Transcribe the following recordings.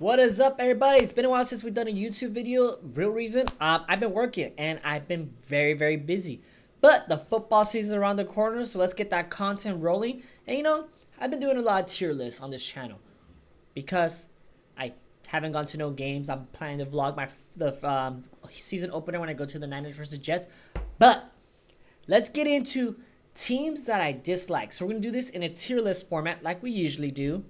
What is up, everybody? It's been a while since we've done a YouTube video. Real reason, I've been working and I've been very busy. But the football season is around the corner, so let's get that content rolling. And I've been doing a lot of tier lists on this channel because I haven't gone to no games. I'm planning to vlog the season opener when I go to the Niners versus Jets. But let's get into teams that I dislike. So we're gonna do this in a tier list format, like we usually do.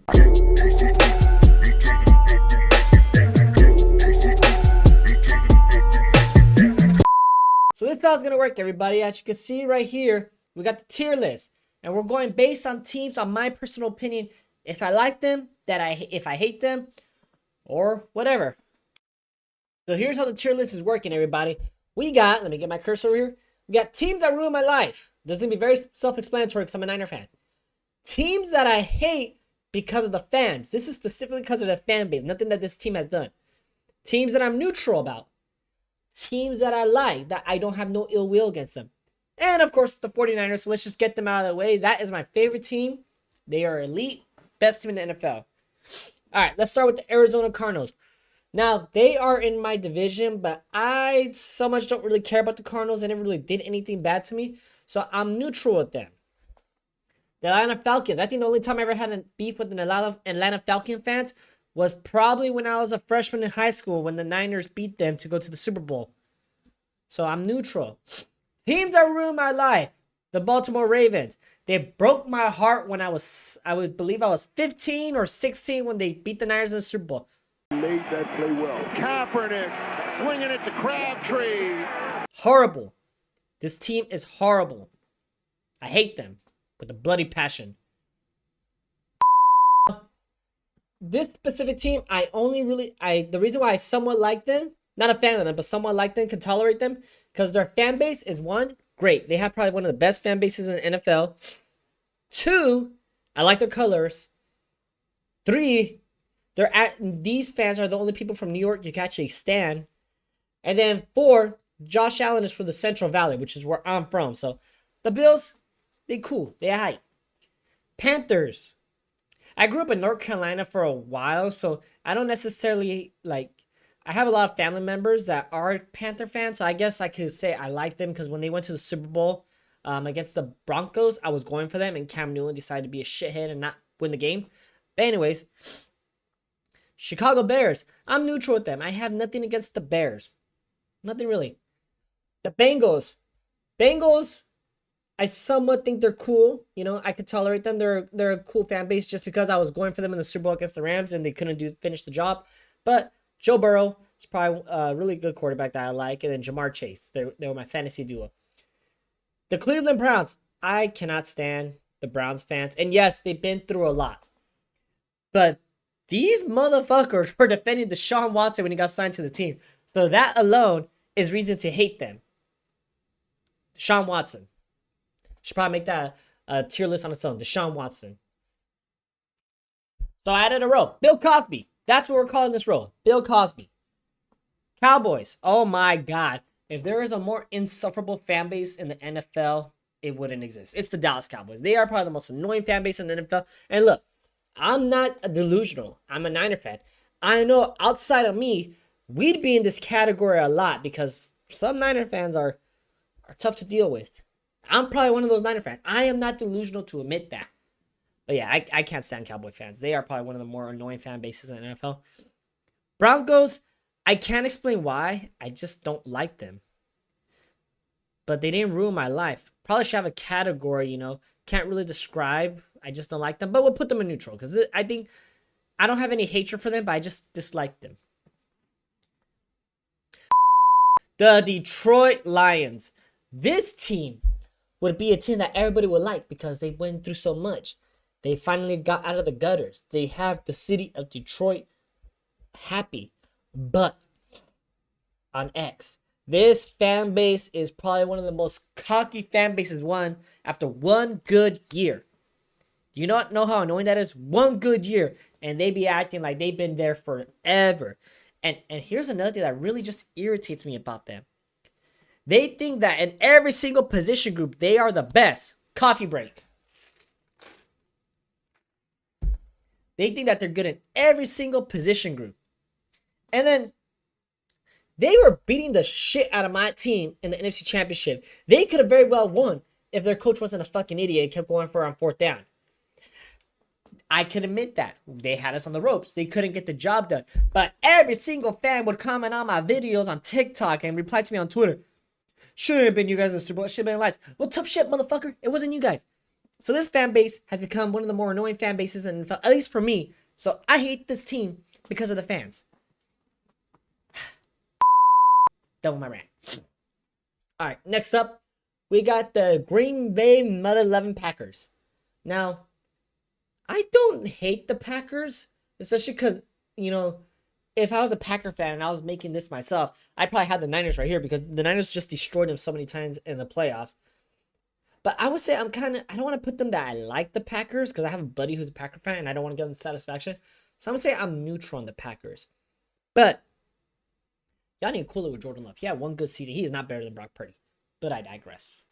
So this is how it's going to work, everybody. As you can see right here, we got the tier list. And we're going based on teams, on my personal opinion, if I like them, if I hate them, or whatever. So here's how the tier list is working, everybody. We got, let me get my cursor over here. We got teams that ruin my life. This is going to be very self-explanatory because I'm a Niner fan. Teams that I hate because of the fans. This is specifically because of the fan base. Nothing that this team has done. Teams that I'm neutral about. Teams that I like, that I don't have no ill will against them. And of course, the 49ers. So let's just get them out of the way. That is my favorite team. They are elite. Best team in the NFL. All right, let's start with the Arizona Cardinals. Now, they are in my division, but I so much don't really care about the Cardinals. They never really did anything bad to me. So I'm neutral with them. The Atlanta Falcons. I think the only time I ever had a beef with an Atlanta Falcon fans was probably when I was a freshman in high school when the Niners beat them to go to the Super Bowl. So I'm neutral. Teams that ruined my life. The Baltimore Ravens. They broke my heart when I would believe I was 15 or 16 when they beat the Niners in the Super Bowl. Made that play well. Kaepernick flinging it to Crabtree. Horrible. This team is horrible. I hate them with a bloody passion. This specific team, the reason why I somewhat like them, not a fan of them, but somewhat like them, can tolerate them, because their fan base is, one, great. They have probably one of the best fan bases in the NFL. Two, I like their colors. Three, these fans are the only people from New York you can actually stand. And then four, Josh Allen is from the Central Valley, which is where I'm from. So the Bills, they cool. They hype. Panthers. I grew up in North Carolina for a while, so I don't necessarily I have a lot of family members that are Panther fans, so I guess I could say I like them because when they went to the Super Bowl against the Broncos, I was going for them, and Cam Newton decided to be a shithead and not win the game. But anyways, Chicago Bears. I'm neutral with them. I have nothing against the Bears. Nothing really. The Bengals. I somewhat think they're cool. I could tolerate them. They're a cool fan base just because I was going for them in the Super Bowl against the Rams and they couldn't finish the job. But Joe Burrow is probably a really good quarterback that I like. And then Jamar Chase. They were my fantasy duo. The Cleveland Browns. I cannot stand the Browns fans. And yes, they've been through a lot. But these motherfuckers were defending Deshaun Watson when he got signed to the team. So that alone is reason to hate them. Deshaun Watson. Should probably make that a tier list on its own. Deshaun Watson. So I added a row. Bill Cosby. That's what we're calling this row. Bill Cosby. Cowboys. Oh my God. If there is a more insufferable fan base in the NFL, it wouldn't exist. It's the Dallas Cowboys. They are probably the most annoying fan base in the NFL. And look, I'm not delusional. I'm a Niner fan. I know outside of me, we'd be in this category a lot because some Niner fans are tough to deal with. I'm probably one of those Niner fans. I am not delusional to admit that. But yeah, I can't stand Cowboy fans. They are probably one of the more annoying fan bases in the NFL. Broncos, I can't explain why. I just don't like them. But they didn't ruin my life. Probably should have a category, Can't really describe. I just don't like them. But we'll put them in neutral because I think I don't have any hatred for them, but I just dislike them. The Detroit Lions. This team would be a team that everybody would like because they went through so much. They finally got out of the gutters. They have the city of Detroit happy. But on X, this fan base is probably one of the most cocky fan bases after one good year. Do you not know how annoying that is? One good year, and they be acting like they've been there forever. And here's another thing that really just irritates me about them. They think that in every single position group, they are the best. Coffee break. They think that they're good in every single position group. And then they were beating the shit out of my team in the NFC Championship. They could have very well won if their coach wasn't a fucking idiot and kept going for it on 4th down. I can admit that. They had us on the ropes. They couldn't get the job done. But every single fan would comment on my videos on TikTok and reply to me on Twitter. Shouldn't have been you guys in the Super Bowl. Should have been lights. Well, tough shit, motherfucker. It wasn't you guys. So this fan base has become one of the more annoying fan bases, and at least for me. So I hate this team because of the fans. Done with my rant. All right, next up, we got the Green Bay Mother Loving Packers. Now, I don't hate the Packers, especially because, you know, if I was a Packer fan and I was making this myself, I'd probably have the Niners right here because the Niners just destroyed them so many times in the playoffs. But I would say I don't want to put them that I like the Packers because I have a buddy who's a Packer fan and I don't want to give them satisfaction. So I would say I'm neutral on the Packers. But y'all need to cool it with Jordan Love. He had one good season. He is not better than Brock Purdy. But I digress.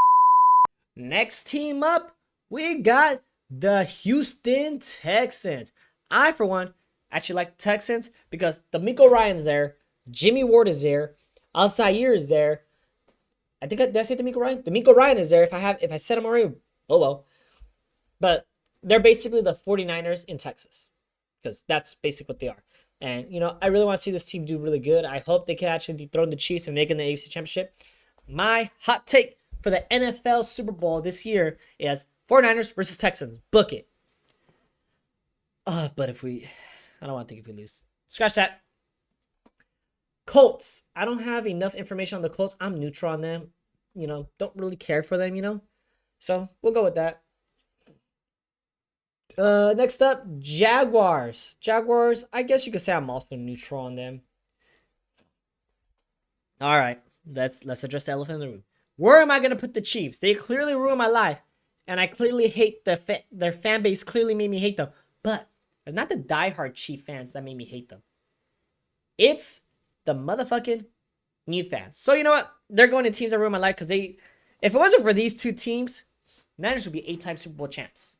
Next team up, we got the Houston Texans. I, for one, actually like the Texans because D'Amico Ryan's there. Jimmy Ward is there. Alzaire is there. Did I say D'Amico Ryan? D'Amico Ryan is there. If I said him already, oh well. But they're basically the 49ers in Texas because that's basically what they are. And, you know, I really want to see this team do really good. I hope they can actually dethrone the Chiefs and make it in the AFC Championship. My hot take for the NFL Super Bowl this year is 49ers versus Texans. Book it. But I don't want to think if we lose. Scratch that. Colts. I don't have enough information on the Colts. I'm neutral on them. You know, don't really care for them, you know. So, we'll go with that. Next up, Jaguars. Jaguars, I guess you could say I'm also neutral on them. All right, let's address the elephant in the room. Where am I going to put the Chiefs? They clearly ruined my life, and I clearly hate their fan base clearly made me hate them. But it's not the diehard Chief fans that made me hate them. It's the motherfucking new fans. So you know what? They're going to teams that ruin my life because if it wasn't for these two teams, Niners would be 8-time Super Bowl champs.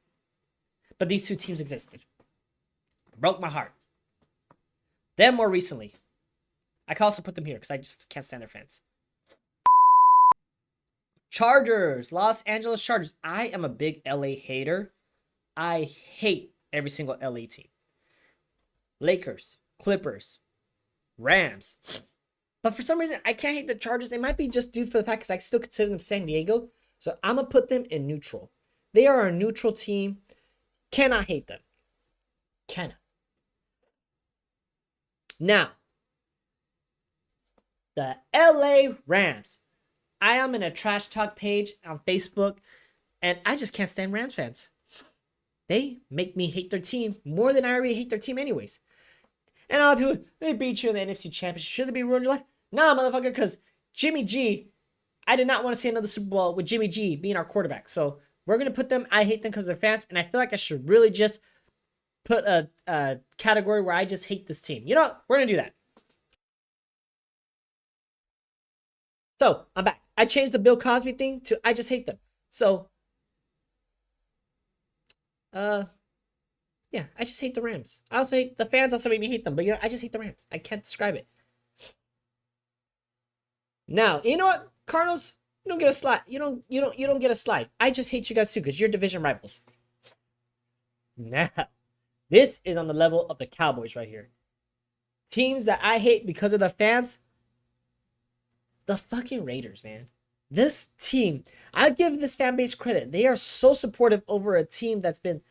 But these two teams existed. Broke my heart. Then more recently, I can also put them here because I just can't stand their fans. Chargers, Los Angeles Chargers. I am a big LA hater. I hate every single LA team. Lakers, Clippers, Rams. But for some reason, I can't hate the Chargers. It might be just due for the fact because I still consider them San Diego. So I'm going to put them in neutral. They are a neutral team. Cannot hate them. Cannot. Now, the LA Rams. I am in a trash talk page on Facebook, and I just can't stand Rams fans. They make me hate their team more than I already hate their team anyways. And a lot of people, they beat you in the NFC Championship. Should they be ruined your life? Nah, motherfucker, because Jimmy G, I did not want to see another Super Bowl with Jimmy G being our quarterback. So we're going to put them, I hate them because they're fans, and I feel like I should really just put a category where I just hate this team. You know what? We're going to do that. So, I'm back. I changed the Bill Cosby thing to I just hate them. So, yeah, I just hate the Rams. I also hate the fans also make me hate them, but you know, I just hate the Rams. I can't describe it. Now, you know what? Cardinals, you don't get a slide. You don't get a slide. I just hate you guys too, because you're division rivals. Now, this is on the level of the Cowboys right here. Teams that I hate because of the fans. The fucking Raiders, man. This team, I give this fan base credit. They are so supportive over a team that's been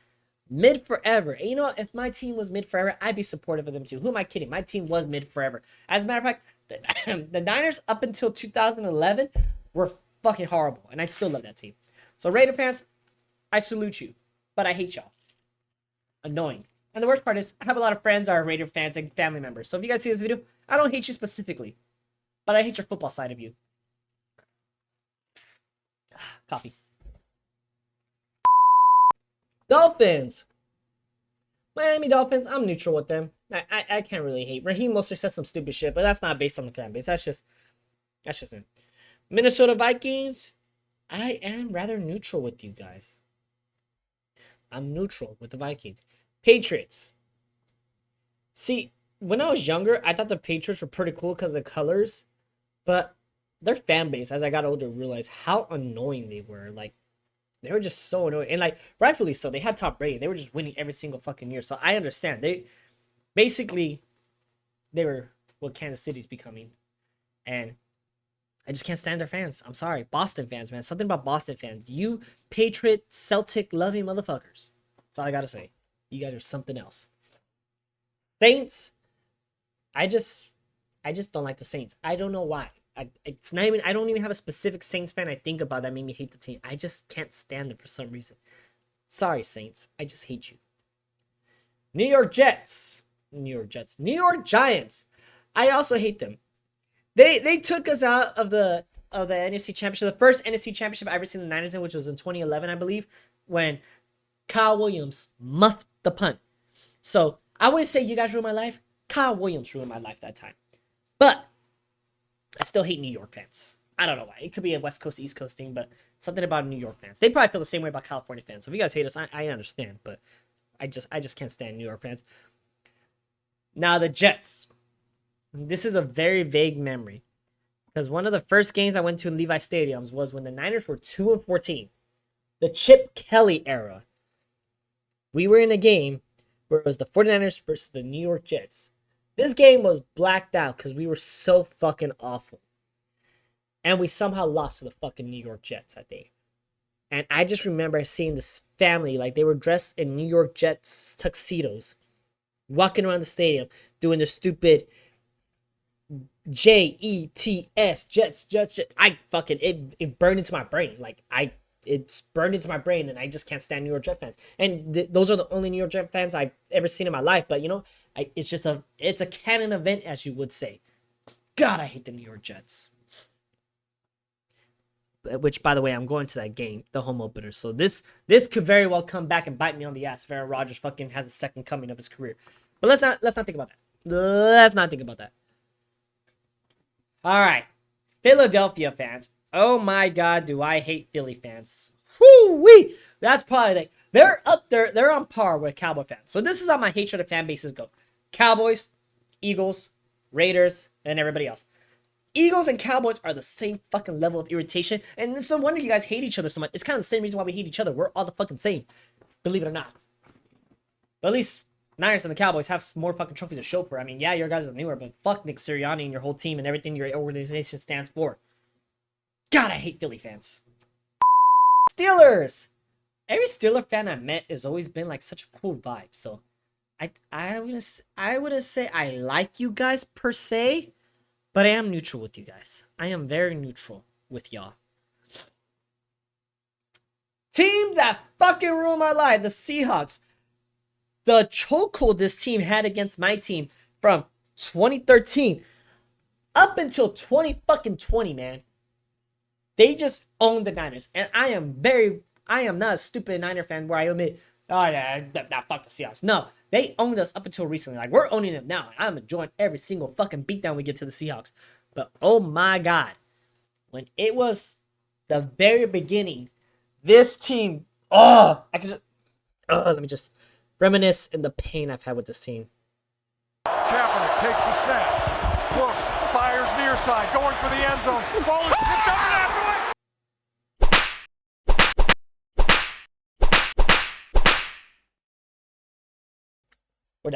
mid forever. And you know what? If my team was mid forever, I'd be supportive of them too. Who am I kidding? My team was mid forever. As a matter of fact, the Niners up until 2011 were fucking horrible. And I still love that team. So Raider fans, I salute you. But I hate y'all. Annoying. And the worst part is, I have a lot of friends that are Raider fans and family members. So if you guys see this video, I don't hate you specifically. But I hate your football side of you. Coffee. Dolphins. Miami Dolphins. I'm neutral with them. I can't really hate. Raheem Mostert says some stupid shit, but that's not based on the fan base. That's just him. Minnesota Vikings. I am rather neutral with you guys. I'm neutral with the Vikings. Patriots. See, when I was younger, I thought the Patriots were pretty cool because of the colors, but their fan base, as I got older, realized how annoying they were. Like, they were just so annoying, and like rightfully so. They had Tom Brady. They were just winning every single fucking year. So I understand. They basically they were what Kansas City's becoming, and I just can't stand their fans. I'm sorry, Boston fans, man. Something about Boston fans. You Patriot, Celtic loving motherfuckers. That's all I gotta say. You guys are something else. Saints. I just don't like the Saints. I don't know why. It's not even. I don't even have a specific Saints fan I think about that made me hate the team. I just can't stand them for some reason. Sorry, Saints. I just hate you. New York Jets. New York Jets. New York Giants. I also hate them. They took us out of the NFC Championship. The first NFC Championship I ever seen the Niners in, which was in 2011, I believe, when Kyle Williams muffed the punt. So I wouldn't say you guys ruined my life. Kyle Williams ruined my life that time. But I still hate New York fans. I don't know why. It could be a West Coast, East Coast thing, but something about New York fans. They probably feel the same way about California fans. So if you guys hate us, I understand, but I just can't stand New York fans. Now the Jets. This is a very vague memory, because one of the first games I went to in Levi Stadiums was when the Niners were 2-14, the Chip Kelly era. We were in a game where it was the 49ers versus the New York Jets. This game was blacked out because we were so fucking awful. And we somehow lost to the fucking New York Jets that day. And I just remember seeing this family, like they were dressed in New York Jets tuxedos, walking around the stadium, doing the stupid Jets, Jets. I fucking, it burned into my brain. Like, it's burned into my brain, and I just can't stand New York Jet fans. And those are the only New York Jet fans I've ever seen in my life. But, you know, it's a canon event, as you would say. God, I hate the New York Jets. Which, by the way, I'm going to that game, the home opener. So this could very well come back and bite me on the ass if Aaron Rodgers fucking has a second coming of his career. But let's not think about that. Let's not think about that. All right, Philadelphia fans. Oh my God, do I hate Philly fans? Whoo-wee! That's probably like they're up there. They're on par with Cowboy fans. So this is how my hatred of fan bases go: Cowboys, Eagles, Raiders, and everybody else. Eagles and Cowboys are the same fucking level of irritation, and it's no wonder you guys hate each other so much. It's kind of the same reason why we hate each other. We're all the fucking same, believe it or not. But at least Niners and the Cowboys have more fucking trophies to show for. I mean, yeah, your guys are newer, but fuck Nick Sirianni and your whole team and everything your organization stands for. God, I hate Philly fans. Steelers. Every Steeler fan I met has always been like such a cool vibe. So I wouldn't say I like you guys per se, but I am neutral with you guys. I am very neutral with y'all. Teams that fucking ruin my life. The Seahawks. The chokehold this team had against my team from 2013 up until 2020, man. They just owned the Niners. And I am not a stupid Niner fan where I admit, oh yeah, fuck the Seahawks. No, they owned us up until recently. Like, we're owning them now. I'm enjoying every single fucking beatdown we get to the Seahawks. But oh my God, when it was the very beginning, this team, let me just reminisce in the pain I've had with this team. Kaepernick takes the snap. Brooks fires near side, going for the end zone. Ball is picked up and after it. We're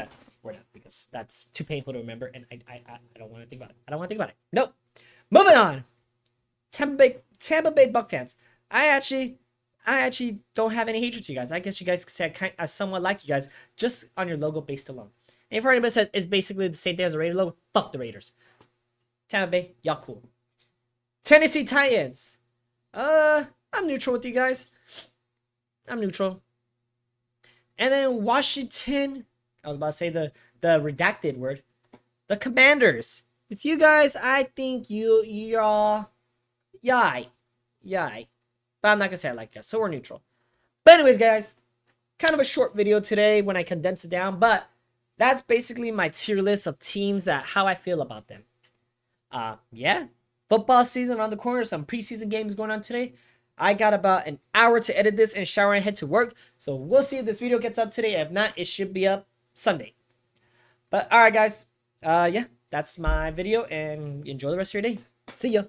done because that's too painful to remember, and I don't want to think about it. Nope. Moving on. Tampa Bay Buck fans. I actually don't have any hatred to you guys. I guess you guys could say I somewhat like you guys just on your logo based alone. And if anybody says it's basically the same thing as the Raider logo, fuck the Raiders. Tampa Bay, y'all cool. Tennessee Titans. I'm neutral with you guys. I'm neutral. And then Washington. I was about to say the redacted word. The Commanders. With you guys, I think y'all, yay. But I'm not going to say I like you, so we're neutral. But anyways, guys, kind of a short video today when I condense it down, but that's basically my tier list of teams that how I feel about them. Yeah, football season around the corner, some preseason games going on today. I got about an hour to edit this and shower and head to work, so we'll see if this video gets up today. If not, it should be up Sunday. But all right, guys, yeah, that's my video, and enjoy the rest of your day. See ya.